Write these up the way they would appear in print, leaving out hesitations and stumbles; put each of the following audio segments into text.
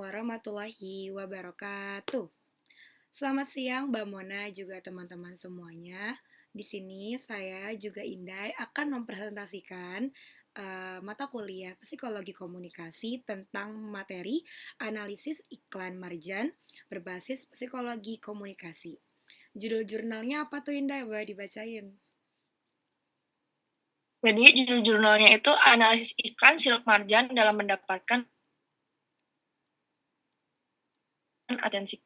warahmatullahi wabarakatuh. Selamat siang Mbak Mona juga teman-teman semuanya. Di sini saya juga Indai akan mempresentasikan mata kuliah Psikologi Komunikasi tentang materi analisis iklan marjan berbasis psikologi komunikasi. Judul jurnalnya apa tuh Indai? Boleh dibacain. Jadi judul jurnalnya itu analisis iklan sirup marjan dalam mendapatkan atensi.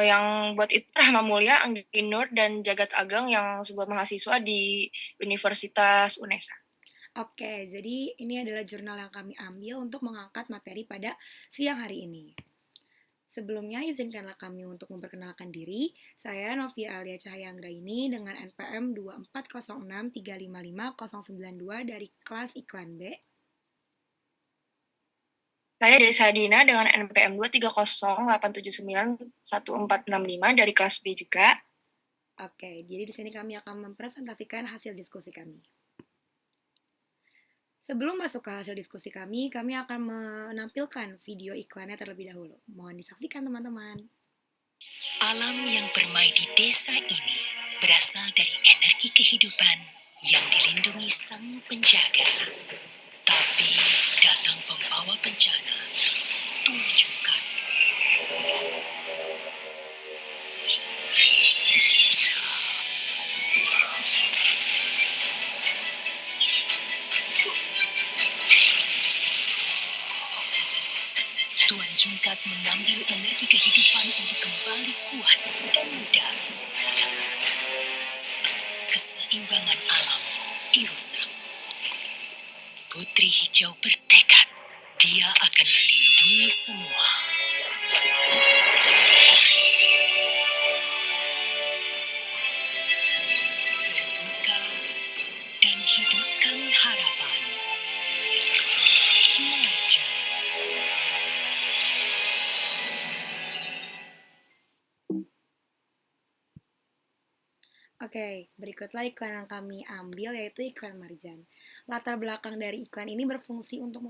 Yang buat itu Rahma Mulia, Anggi Nur, dan Jagat Ageng yang sebuah mahasiswa di Universitas UNESA. Oke, jadi ini adalah jurnal yang kami ambil untuk mengangkat materi pada siang hari ini. Sebelumnya, izinkanlah kami untuk memperkenalkan diri. Saya Novia Alia Cahyanggra ini dengan NPM 2406355092 dari kelas Iklan B. Saya Desa Dina dengan NPM 23087911465 dari kelas B juga. Oke, jadi di sini kami akan mempresentasikan hasil diskusi kami. Sebelum masuk ke hasil diskusi kami akan menampilkan video iklannya terlebih dahulu. Mohon disaksikan teman-teman. Alam yang bermain di desa ini berasal dari energi kehidupan yang dilindungi sang penjaga. Tapi datang pembawa bencana, tunjukkan. Tuan Jungkat mengambil energi kehidupan untuk kembali kuat dan muda. Keseimbangan alam dirusak. Putri Hijau bertekad, dia akan melindungi semua. Berbuka dan hidupkan harapan. Marjan. Oke, berikutlah iklan yang kami ambil yaitu iklan marjan. Latar belakang dari iklan ini berfungsi untuk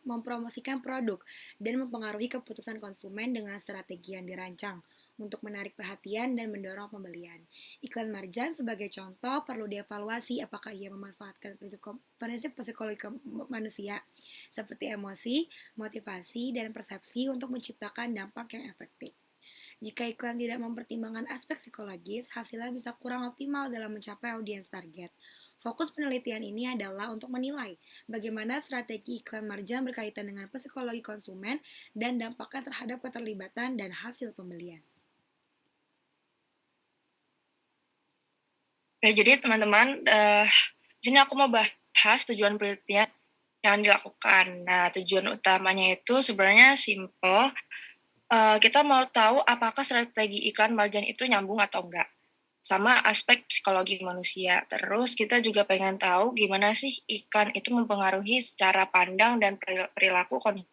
mempromosikan produk dan mempengaruhi keputusan konsumen dengan strategi yang dirancang untuk menarik perhatian dan mendorong pembelian. Iklan marjan sebagai contoh perlu dievaluasi apakah ia memanfaatkan prinsip psikologi manusia seperti emosi, motivasi, dan persepsi untuk menciptakan dampak yang efektif. Jika iklan tidak mempertimbangkan aspek psikologis, hasilnya bisa kurang optimal dalam mencapai audiens target. Fokus penelitian ini adalah untuk menilai bagaimana strategi iklan marjan berkaitan dengan psikologi konsumen dan dampaknya terhadap keterlibatan dan hasil pembelian. Oke, jadi teman-teman, di sini aku mau bahas tujuan penelitian yang dilakukan. Nah, tujuan utamanya itu sebenarnya simple. Kita mau tahu apakah strategi iklan marjan itu nyambung atau enggak sama aspek psikologi manusia. Terus kita juga pengen tahu gimana sih iklan itu mempengaruhi secara pandang dan perilaku konsumen.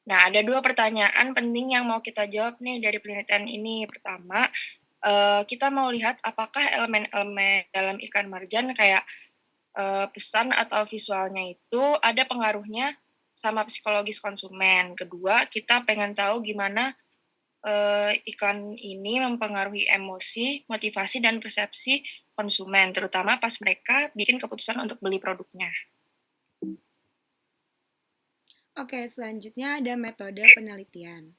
Nah, ada 2 pertanyaan penting yang mau kita jawab nih dari penelitian ini. Pertama, kita mau lihat apakah elemen-elemen dalam iklan marjan kayak pesan atau visualnya itu ada pengaruhnya sama psikologis konsumen. Kedua, kita pengen tahu gimana iklan ini mempengaruhi emosi, motivasi, dan persepsi konsumen, terutama pas mereka bikin keputusan untuk beli produknya. Oke, selanjutnya ada metode penelitian.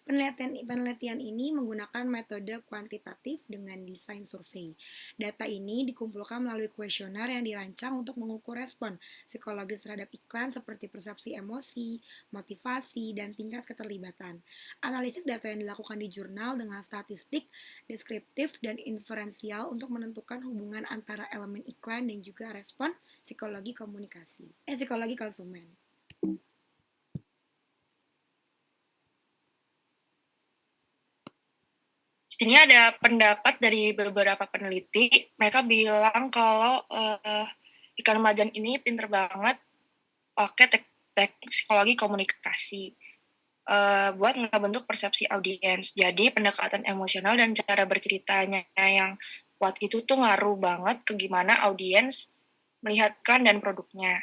Penelitian ini menggunakan metode kuantitatif dengan desain survei. Data ini dikumpulkan melalui kuesioner yang dirancang untuk mengukur respon psikologis terhadap iklan seperti persepsi emosi, motivasi, dan tingkat keterlibatan. Analisis data yang dilakukan di jurnal dengan statistik, deskriptif, dan inferensial untuk menentukan hubungan antara elemen iklan dan juga respon psikologi konsumen. Di sini ada pendapat dari beberapa peneliti, mereka bilang kalau iklan marjan ini pinter banget pakai teknik psikologi komunikasi buat ngebentuk persepsi audiens. Jadi pendekatan emosional dan cara berceritanya yang kuat itu tuh ngaruh banget ke gimana audiens melihat iklan dan produknya.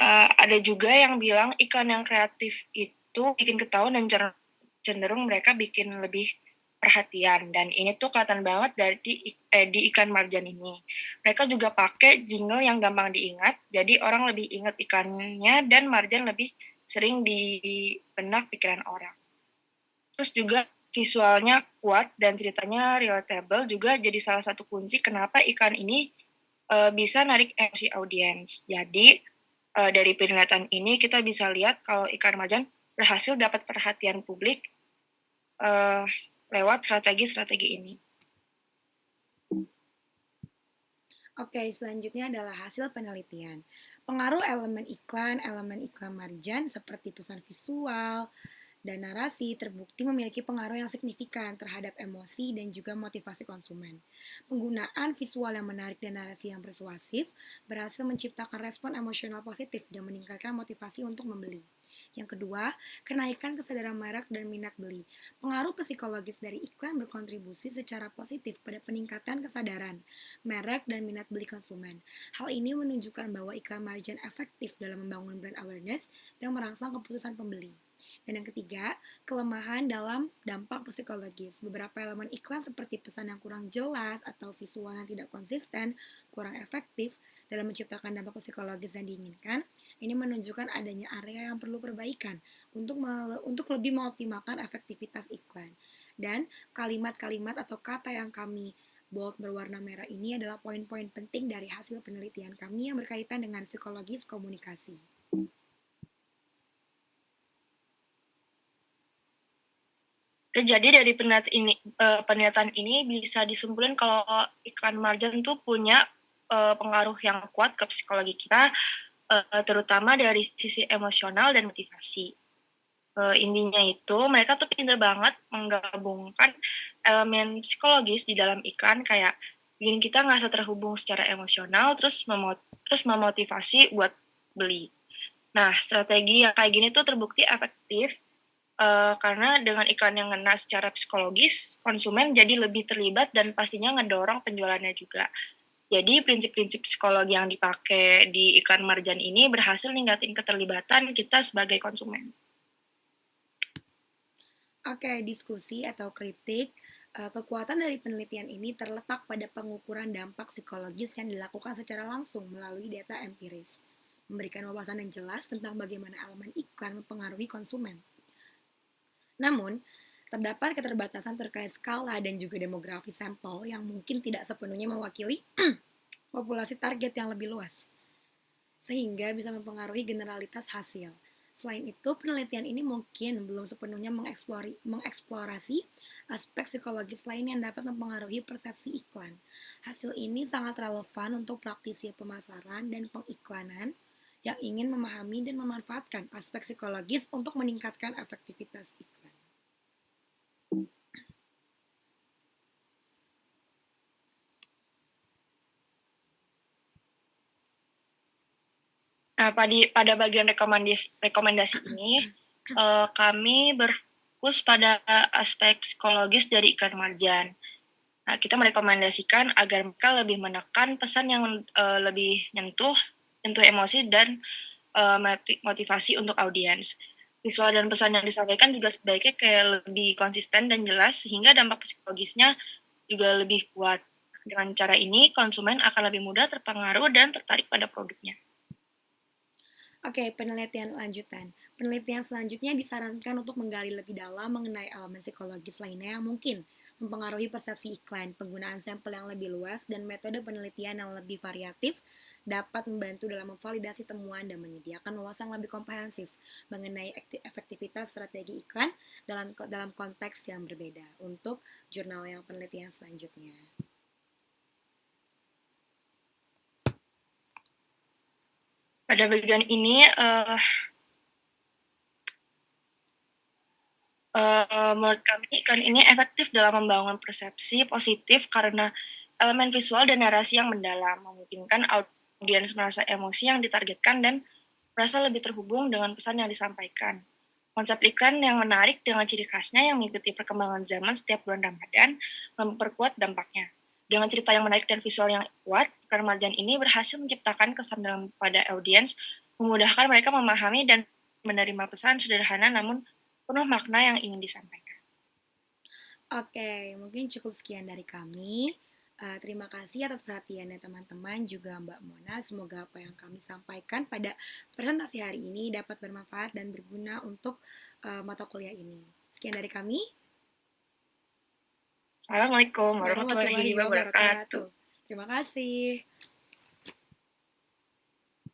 Ada juga yang bilang iklan yang kreatif itu bikin ketahuan dan cenderung mereka bikin lebih perhatian, dan ini tuh kelihatan banget di iklan Marjan ini. Mereka juga pakai jingle yang gampang diingat, jadi orang lebih ingat iklannya dan Marjan lebih sering di benak pikiran orang. Terus juga visualnya kuat dan ceritanya relatable juga jadi salah satu kunci kenapa iklan ini bisa narik emosi audiens. Jadi dari penglihatan ini kita bisa lihat kalau iklan Marjan berhasil dapat perhatian publik lewat strategi-strategi ini. Oke, selanjutnya adalah hasil penelitian. Pengaruh elemen iklan marjan seperti pesan visual dan narasi terbukti memiliki pengaruh yang signifikan terhadap emosi dan juga motivasi konsumen. Penggunaan visual yang menarik dan narasi yang persuasif berhasil menciptakan respon emosional positif dan meningkatkan motivasi untuk membeli. Yang kedua, kenaikan kesadaran merek dan minat beli. Pengaruh psikologis dari iklan berkontribusi secara positif pada peningkatan kesadaran merek dan minat beli konsumen. Hal ini menunjukkan bahwa iklan marjan efektif dalam membangun brand awareness dan merangsang keputusan pembeli. Dan yang ketiga, kelemahan dalam dampak psikologis. Beberapa elemen iklan seperti pesan yang kurang jelas atau visual yang tidak konsisten, kurang efektif dalam menciptakan dampak psikologis yang diinginkan. Ini menunjukkan adanya area yang perlu perbaikan untuk lebih mengoptimalkan efektivitas iklan. Dan kalimat-kalimat atau kata yang kami bold berwarna merah ini adalah poin-poin penting dari hasil penelitian kami yang berkaitan dengan psikologis komunikasi. Jadi dari penelitian ini bisa disimpulkan kalau iklan Marjan tuh punya pengaruh yang kuat ke psikologi kita, terutama dari sisi emosional dan motivasi. Intinya itu mereka tuh pinter banget menggabungkan elemen psikologis di dalam iklan, kayak bikin kita ngerasa terhubung secara emosional, terus memotivasi buat beli. Nah, strategi yang kayak gini tuh terbukti efektif karena dengan iklan yang ngena secara psikologis, konsumen jadi lebih terlibat dan pastinya ngedorong penjualannya juga. Jadi prinsip-prinsip psikologi yang dipakai di iklan Marjan ini berhasil ningkatin keterlibatan kita sebagai konsumen. Oke, diskusi atau kritik. Kekuatan dari penelitian ini terletak pada pengukuran dampak psikologis yang dilakukan secara langsung melalui data empiris, memberikan wawasan yang jelas tentang bagaimana elemen iklan mempengaruhi konsumen. Namun, terdapat keterbatasan terkait skala dan juga demografi sampel yang mungkin tidak sepenuhnya mewakili populasi target yang lebih luas, sehingga bisa mempengaruhi generalitas hasil. Selain itu, penelitian ini mungkin belum sepenuhnya mengeksplorasi aspek psikologis lain yang dapat mempengaruhi persepsi iklan. Hasil ini sangat relevan untuk praktisi pemasaran dan pengiklanan yang ingin memahami dan memanfaatkan aspek psikologis untuk meningkatkan efektivitas iklan. Nah, pada bagian rekomendasi ini, kami berfokus pada aspek psikologis dari iklan Marjan. Nah, kita merekomendasikan agar mereka lebih menekan pesan yang lebih nyentuh emosi dan motivasi untuk audiens. Visual dan pesan yang disampaikan juga sebaiknya kayak lebih konsisten dan jelas, sehingga dampak psikologisnya juga lebih kuat. Dengan cara ini, konsumen akan lebih mudah terpengaruh dan tertarik pada produknya. Oke, penelitian lanjutan. Penelitian selanjutnya disarankan untuk menggali lebih dalam mengenai elemen psikologis lainnya yang mungkin mempengaruhi persepsi iklan. Penggunaan sampel yang lebih luas dan metode penelitian yang lebih variatif dapat membantu dalam memvalidasi temuan dan menyediakan wawasan lebih komprehensif mengenai efektivitas strategi iklan dalam konteks yang berbeda untuk jurnal yang penelitian selanjutnya. Pada bagian ini, menurut kami iklan ini efektif dalam membangun persepsi positif karena elemen visual dan narasi yang mendalam, memungkinkan audiens merasa emosi yang ditargetkan dan merasa lebih terhubung dengan pesan yang disampaikan. Konsep iklan yang menarik dengan ciri khasnya yang mengikuti perkembangan zaman setiap bulan Ramadan memperkuat dampaknya. Dengan cerita yang menarik dan visual yang kuat, iklan Marjan ini berhasil menciptakan kesan dalam pada audiens memudahkan mereka memahami dan menerima pesan sederhana namun penuh makna yang ingin disampaikan. Oke, mungkin cukup sekian dari kami. Terima kasih atas perhatiannya teman-teman, juga Mbak Mona. Semoga apa yang kami sampaikan pada presentasi hari ini dapat bermanfaat dan berguna untuk mata kuliah ini. Sekian dari kami. Assalamualaikum warahmatullahi Warahmatullahi wabarakatuh. wabarakatuh. Terima kasih.